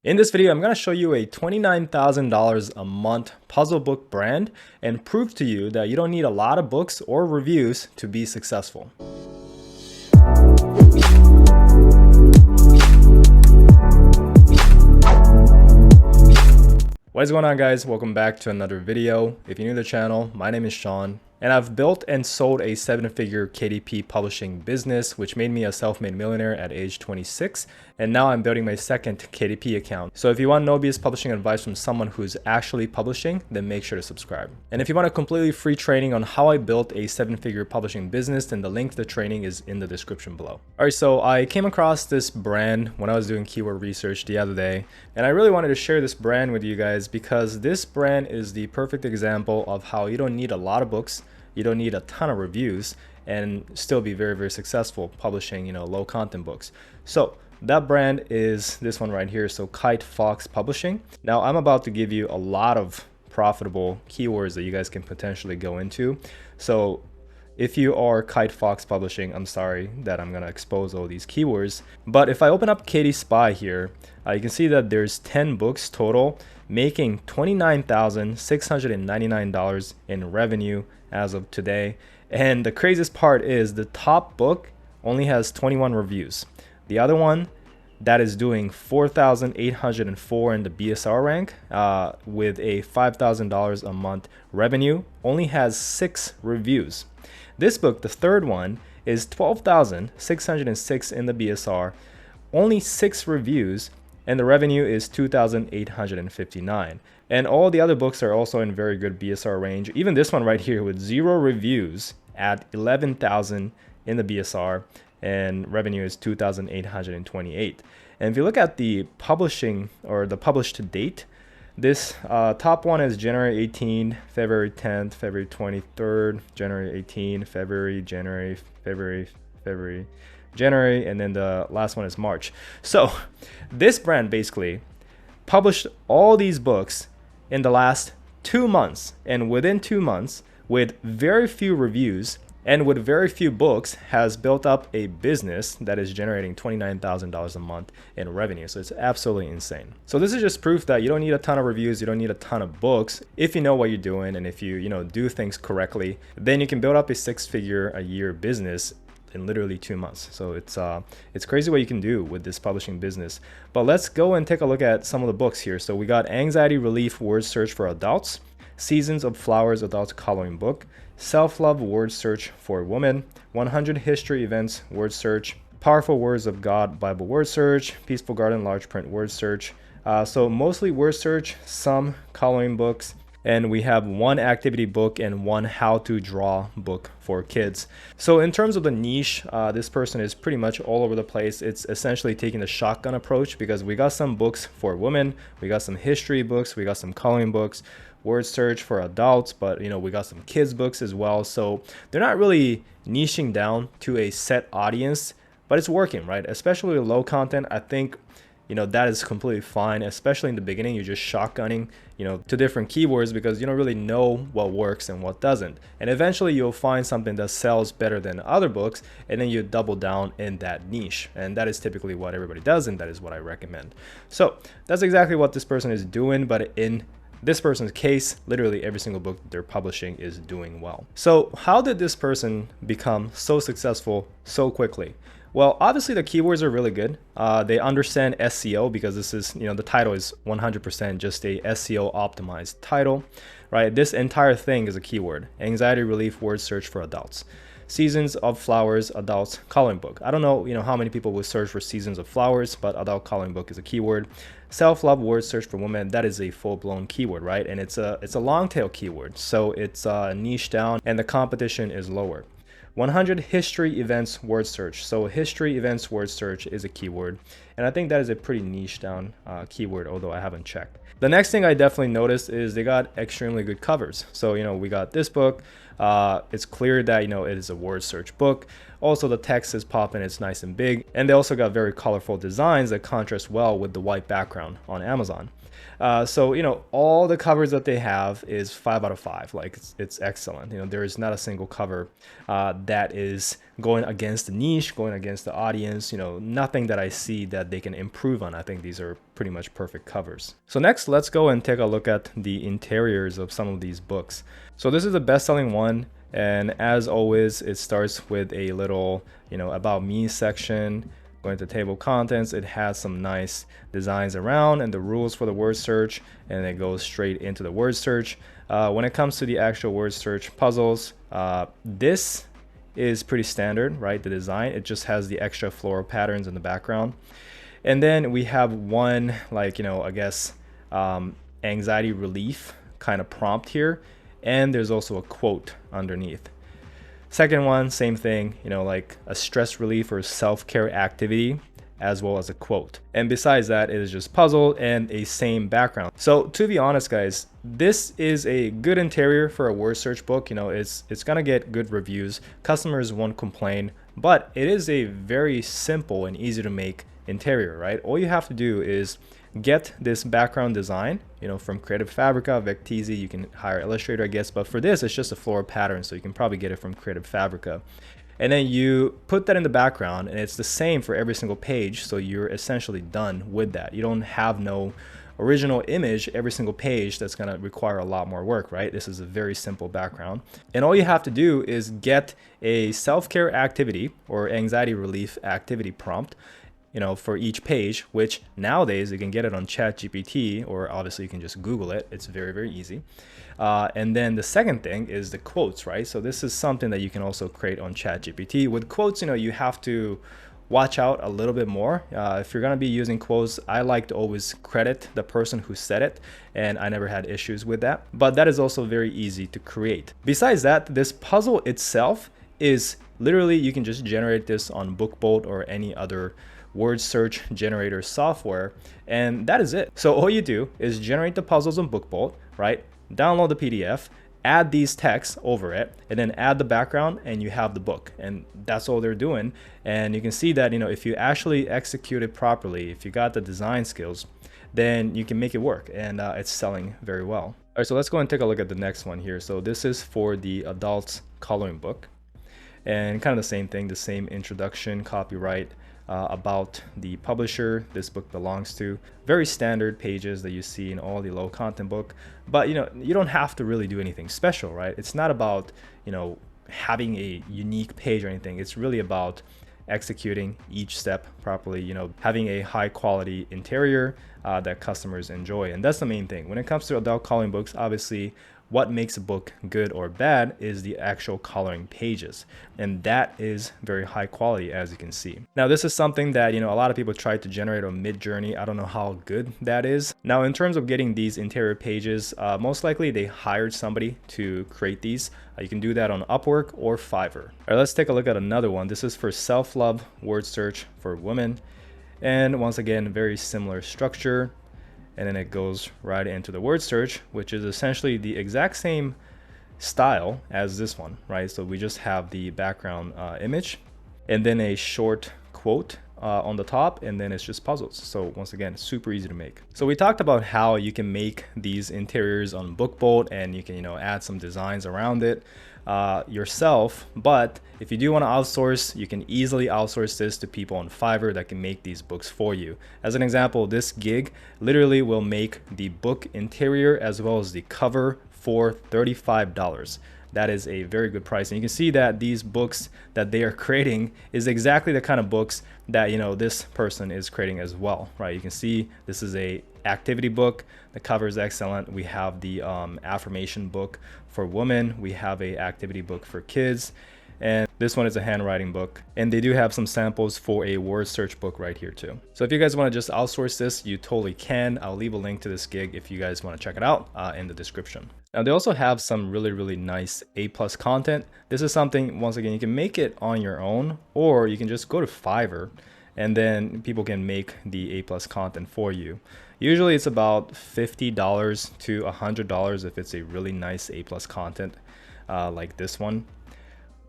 In this video, I'm going to show you a $29,000 a month puzzle book brand and prove to you that you don't need a lot of books or reviews to be successful. What is going on, guys? Welcome back to another video. If you're new to the channel, my name is Sean, and I've built and sold a 7-figure KDP publishing business, which made me a self-made millionaire at age 26. And now I'm building my second KDP account. So if you want no BS publishing advice from someone who's actually publishing, then make sure to subscribe. And if you want a completely free training on how I built a 7-figure publishing business, then the link to the training is in the description below. All right, so I came across this brand when I was doing keyword research the other day, and I really wanted to share this brand with you guys because this brand is the perfect example of how you don't need a lot of books, you don't need a ton of reviews, and still be very, very successful publishing, low content books. So that brand is this one right here. So Kite Fox Publishing. Now I'm about to give you a lot of profitable keywords that you guys can potentially go into. So if you are Kite Fox Publishing, I'm sorry that I'm going to expose all these keywords. But if I open up KD Spy here, you can see that there's 10 books total, making $29,699 in revenue as of today. And the craziest part is the top book only has 21 reviews. The other one that is doing 4,804 in the BSR rank with a $5,000 a month revenue only has 6 reviews. This book, the third one, is 12,606 in the BSR, only 6 reviews, and the revenue is 2,859. And all the other books are also in very good BSR range. Even this one right here with 0 reviews at 11,000 in the BSR, and revenue is 2,828. And if you look at the publishing or the published date, this top one is January 18, February 10th, February 23rd, January 18, February, January, February, January, and then the last one is March. So this brand basically published all these books in the last 2 months, and within 2 months, with very few reviews and with very few books, has built up a business that is generating $29,000 a month in revenue. So it's absolutely insane. So this is just proof that you don't need a ton of reviews, you don't need a ton of books. If you know what you're doing and if you do things correctly, then you can build up a 6-figure a year business in literally 2 months. So it's crazy what you can do with this publishing business. But let's go and take a look at some of the books here. So we got Anxiety Relief Word Search for Adults, Seasons of Flowers Adult Coloring Book, Self-Love Word Search for Women, 100 History Events Word Search, Powerful Words of God Bible Word Search, Peaceful Garden Large Print Word Search. So mostly word search, some coloring books, and we have 1 activity book and 1 how to draw book for kids. So in terms of the niche, this person is pretty much all over the place. It's essentially taking the shotgun approach because we got some books for women, we got some history books, we got some coloring books, word search for adults, but we got some kids books as well. So they're not really niching down to a set audience, but it's working, right? Especially with low content. I think that is completely fine, especially in the beginning. You're just shotgunning to different keywords because you don't really know what works and what doesn't, and eventually you'll find something that sells better than other books, and then you double down in that niche, and that is typically what everybody does, and that is what I recommend. So that's exactly what this person is doing, but in this person's case, literally every single book they're publishing is doing well. So how did this person become so successful so quickly? Well, obviously the keywords are really good. They understand SEO because this is, the title is 100% just a SEO optimized title, right? This entire thing is a keyword. Anxiety Relief Word Search for Adults. Seasons of Flowers Adults Coloring Book. I don't know, how many people would search for Seasons of Flowers, but adult coloring book is a keyword. Self-love word search for women, that is a full-blown keyword, right? And it's a long tail keyword, so it's niche down and the competition is lower. 100 history events word search. So history events word search is a keyword, and I think that is a pretty niche down keyword, although I haven't checked. The next thing I definitely noticed is they got extremely good covers. So we got this book. It's clear that it is a word search book. Also the text is popping, it's nice and big, and they also got very colorful designs that contrast well with the white background on Amazon. So all the covers that they have is 5 out of 5. Like it's excellent. There is not a single cover that is going against the niche, going against the audience, nothing that I see that they can improve on. I think these are pretty much perfect covers. So next, let's go and take a look at the interiors of some of these books. So this is the best-selling one. And as always, it starts with a little, about me section. Going to table of contents, it has some nice designs around and the rules for the word search, and it goes straight into the word search. When it comes to the actual word search puzzles, this is pretty standard, right? The design, it just has the extra floral patterns in the background. And then we have one, anxiety relief kind of prompt here. And there's also a quote underneath. Second one, same thing, like a stress relief or self-care activity, as well as a quote. And besides that, it is just puzzle and a same background. So to be honest, guys, this is a good interior for a word search book. It's gonna get good reviews. Customers won't complain, but it is a very simple and easy to make interior, right? All you have to do is get this background design, from Creative Fabrica, Vecteezy. You can hire Illustrator, I guess, but for this, it's just a floral pattern, so you can probably get it from Creative Fabrica. And then you put that in the background, and it's the same for every single page, so you're essentially done with that. You don't have no original image every single page. That's going to require a lot more work, right? This is a very simple background. And all you have to do is get a self-care activity or anxiety relief activity prompt, for each page, which nowadays you can get it on ChatGPT, or obviously you can just Google it. It's very, very easy. And then the second thing is the quotes, right? So this is something that you can also create on ChatGPT. With quotes, you have to watch out a little bit more. If you're gonna be using quotes, I like to always credit the person who said it, and I never had issues with that. But that is also very easy to create. Besides that, this puzzle itself is literally, you can just generate this on BookBolt or any other word search generator software, and that is it. So all you do is generate the puzzles on BookBolt, right? Download the PDF, add these texts over it, and then add the background, and you have the book. And that's all they're doing. And you can see that, if you actually execute it properly, if you got the design skills, then you can make it work, and it's selling very well. All right, so let's go and take a look at the next one here. So this is for the adults coloring book, and kind of the same thing, the same introduction, copyright, about the publisher this book belongs to. Very standard pages that you see in all the low content book, but you don't have to really do anything special, right? It's not about having a unique page or anything. It's really about executing each step properly, having a high quality interior that customers enjoy. And that's the main thing when it comes to adult coloring books. Obviously, what makes a book good or bad is the actual coloring pages, and that is very high quality, as you can see. Now this is something that a lot of people tried to generate on Midjourney. I don't know how good that is. Now in terms of getting these interior pages, most likely they hired somebody to create these. You can do that on Upwork or Fiverr. All right, let's take a look at another one. This is for self-love word search for women, and once again, very similar structure. And then it goes right into the word search, which is essentially the exact same style as this one, right? So we just have the background image and then a short quote on the top, and then it's just puzzles. So once again, super easy to make. So we talked about how you can make these interiors on BookBolt, and you can add some designs around it yourself. But if you do want to outsource, you can easily outsource this to people on Fiverr that can make these books for you. As an example, this gig literally will make the book interior as well as the cover for $35. That is a very good price. And you can see that these books that they are creating is exactly the kind of books that this person is creating as well, right? You can see this is a activity book. The cover is excellent. We have the affirmation book for women. We have a activity book for kids. And this one is a handwriting book. And they do have some samples for a word search book right here too. So if you guys want to just outsource this, you totally can. I'll leave a link to this gig if you guys want to check it out in the description. Now they also have some really nice A+ content. This is something, once again, you can make it on your own, or you can just go to Fiverr and then people can make the A+ content for you. Usually it's about $50 to $100 if it's a really nice A+ content like this one.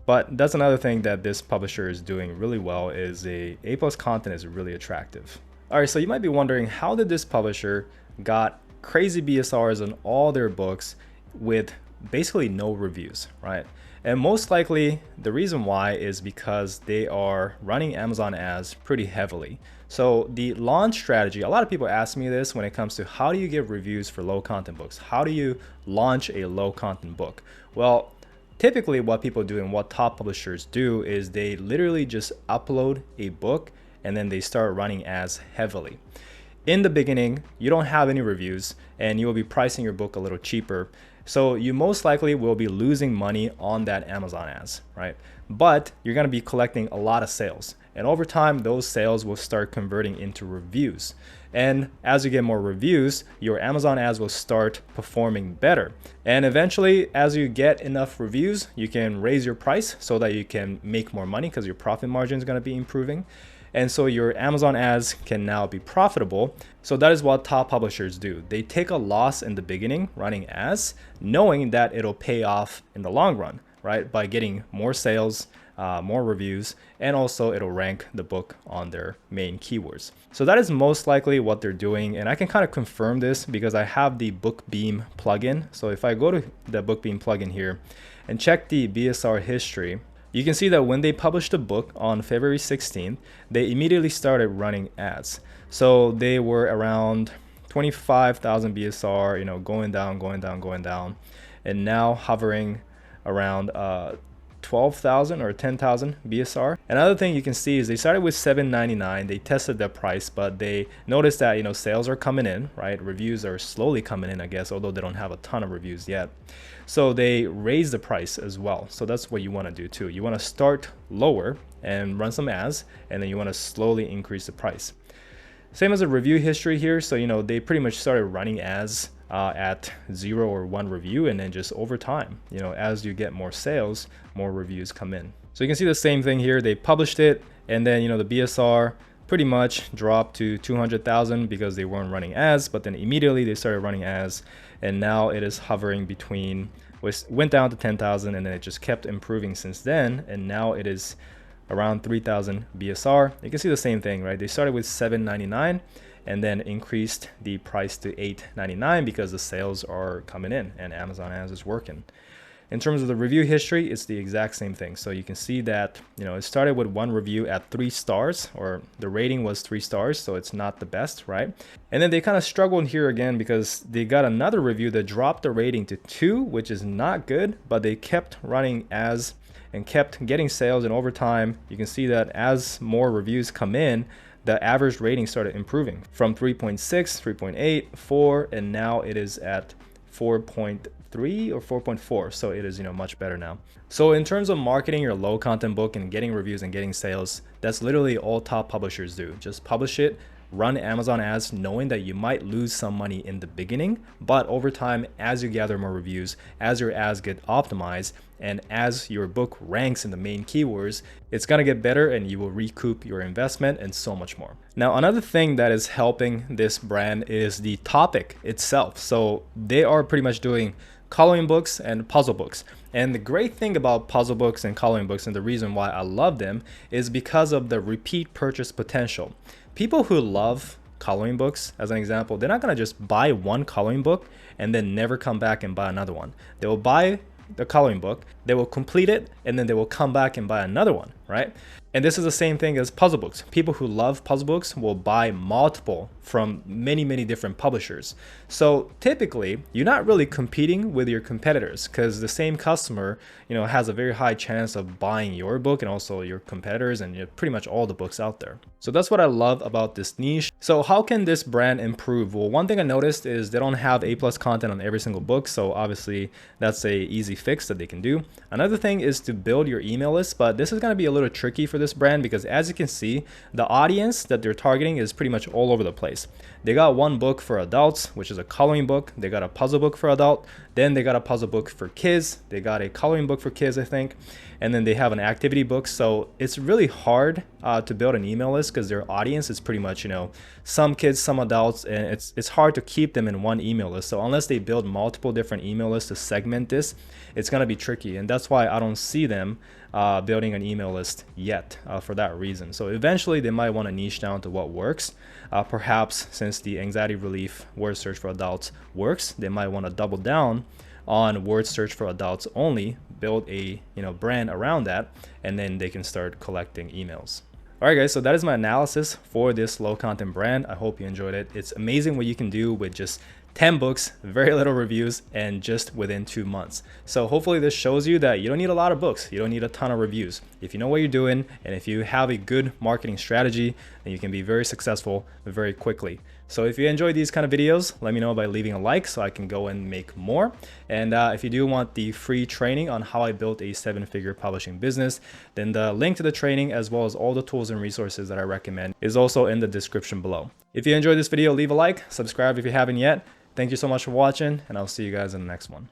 But that's another thing that this publisher is doing really well, is A+ content is really attractive. All right, so you might be wondering, how did this publisher got crazy BSRs on all their books with basically no reviews, right? And most likely the reason why is because they are running Amazon ads pretty heavily. So the launch strategy, a lot of people ask me this when it comes to how do you get reviews for low content books? How do you launch a low content book? Well, typically what people do and what top publishers do is they literally just upload a book and then they start running ads heavily. In the beginning, you don't have any reviews and you will be pricing your book a little cheaper. So you most likely will be losing money on that Amazon ads, right? But you're going to be collecting a lot of sales. And over time, those sales will start converting into reviews. And as you get more reviews, your Amazon ads will start performing better. And eventually, as you get enough reviews, you can raise your price so that you can make more money because your profit margin is going to be improving. And so your Amazon ads can now be profitable. So that is what top publishers do. They take a loss in the beginning running ads, knowing that it'll pay off in the long run, right? By getting more sales, more reviews, and also it'll rank the book on their main keywords. So that is most likely what they're doing. And I can kind of confirm this because I have the BookBeam plugin. So if I go to the BookBeam plugin here and check the BSR history, you can see that when they published the book on February 16th, they immediately started running ads. So they were around 25,000 BSR, going down, and now hovering around 12,000 or 10,000 BSR. Another thing you can see is they started with $7.99. They tested that price, but they noticed that sales are coming in, right? Reviews are slowly coming in, I guess, although they don't have a ton of reviews yet. So they raised the price as well. So that's what you want to do too. You want to start lower and run some ads, and then you want to slowly increase the price. Same as a review history here. So they pretty much started running ads at 0 or 1 review, and then just over time, as you get more sales, more reviews come in. So you can see the same thing here. They published it, and then the BSR pretty much dropped to 200,000 because they weren't running ads, but then immediately they started running ads, and now it is hovering between, went down to 10,000, and then it just kept improving since then, and now it is around 3,000 BSR. You can see the same thing, right? They started with $7.99 and then increased the price to $8.99 because the sales are coming in and Amazon ads is working. In terms of the review history, it's the exact same thing. So you can see that, it started with 1 review at 3 stars, or the rating was 3 stars, so it's not the best, right? And then they kind of struggled here again because they got another review that dropped the rating to 2, which is not good, but they kept running ads and kept getting sales. And over time, you can see that as more reviews come in, the average rating started improving from 3.6, 3.8, 4, and now it is at 4.3 or 4.4. So it is, much better now. So in terms of marketing your low content book and getting reviews and getting sales, that's literally all top publishers do. Just publish it, run Amazon ads, knowing that you might lose some money in the beginning, but over time, as you gather more reviews, as your ads get optimized, and as your book ranks in the main keywords, it's gonna get better and you will recoup your investment and so much more. Now, another thing that is helping this brand is the topic itself. So they are pretty much doing coloring books and puzzle books. And the great thing about puzzle books and coloring books, and the reason why I love them, is because of the repeat purchase potential. People who love coloring books, as an example, they're not gonna just buy one coloring book and then never come back and buy another one. They will buy the coloring book, they will complete it, and then they will come back and buy another one, right? And this is the same thing as puzzle books. People who love puzzle books will buy multiple from many, many different publishers. So typically, you're not really competing with your competitors because the same customer, has a very high chance of buying your book and also your competitors and pretty much all the books out there. So that's what I love about this niche. So how can this brand improve? Well, one thing I noticed is they don't have A+ content on every single book. So obviously that's a easy fix that they can do. Another thing is to build your email list, but this is going to be a little tricky for this brand because as you can see, the audience that they're targeting is pretty much all over the place. They got one book for adults, which is a coloring book. They got a puzzle book for adult. Then they got a puzzle book for kids. They got a coloring book for kids, I think. And then they have an activity book. So it's really hard to build an email list because their audience is pretty much, some kids, some adults, and it's hard to keep them in one email list. So unless they build multiple different email lists to segment this, it's going to be tricky. And that's why I don't see them building an email list yet for that reason. So eventually they might want to niche down to what works. Perhaps since the anxiety relief word search for adults works, they might want to double down on word search for adults only, build a brand around that, and then they can start collecting emails. All right, guys, so that is my analysis for this low content brand. I hope you enjoyed it. It's amazing what you can do with just 10 books, very little reviews, and just within 2 months. So hopefully this shows you that you don't need a lot of books. You don't need a ton of reviews. If you know what you're doing, and if you have a good marketing strategy, then you can be very successful very quickly. So if you enjoy these kind of videos, let me know by leaving a like so I can go and make more. And if you do want the free training on how I built a 7-figure publishing business, then the link to the training as well as all the tools and resources that I recommend is also in the description below. If you enjoyed this video, leave a like, subscribe if you haven't yet. Thank you so much for watching, and I'll see you guys in the next one.